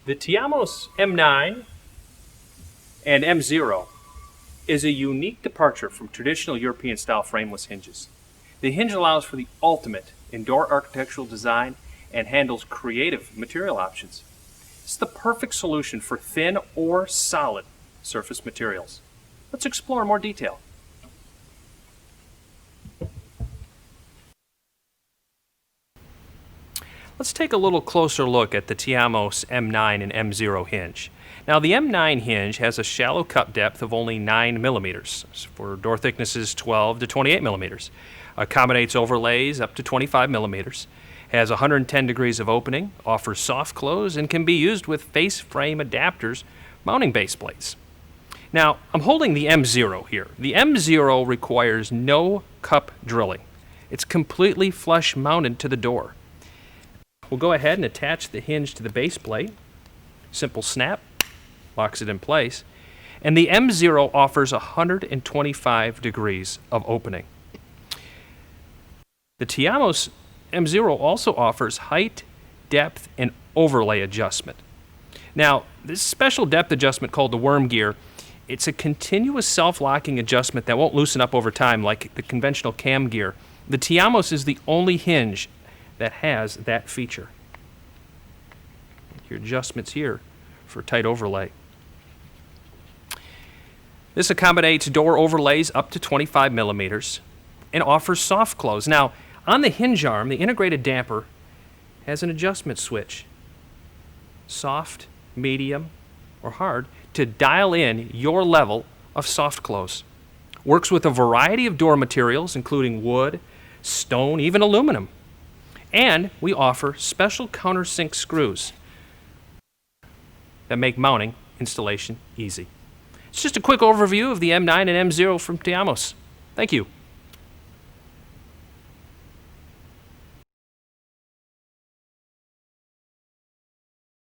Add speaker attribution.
Speaker 1: The Tiomos M9 and M0 is a unique departure from traditional European-style frameless hinges. The hinge allows for the ultimate indoor architectural design and handles creative material options. It's the perfect solution for thin or solid surface materials. Let's explore in more detail. Let's take a little closer look at the Tiomos M9 and M0 hinge. Now the M9 hinge has a shallow cup depth of only 9 millimeters for door thicknesses 12 to 28 millimeters. Accommodates overlays up to 25 millimeters. Has 110 degrees of opening, offers soft close, and can be used with face frame adapters mounting base plates. Now I'm holding the M0 here. The M0 requires no cup drilling. It's completely flush mounted to the door. We'll go ahead and attach the hinge to the base plate. Simple snap, locks it in place. And the M0 offers 125 degrees of opening. The Tiomos M0 also offers height, depth, and overlay adjustment. Now, this special depth adjustment called the worm gear, it's a continuous self-locking adjustment that won't loosen up over time like the conventional cam gear. The Tiomos is the only hinge that has that feature. Your adjustments here for tight overlay. This accommodates door overlays up to 25 millimeters and offers soft close. Now, on the hinge arm, the integrated damper has an adjustment switch, soft, medium, or hard, to dial in your level of soft close. Works with a variety of door materials, including wood, stone, even aluminum. And we offer special countersink screws that make mounting installation easy. It's just a quick overview of the M9 and M0 from Tiomos. Thank you.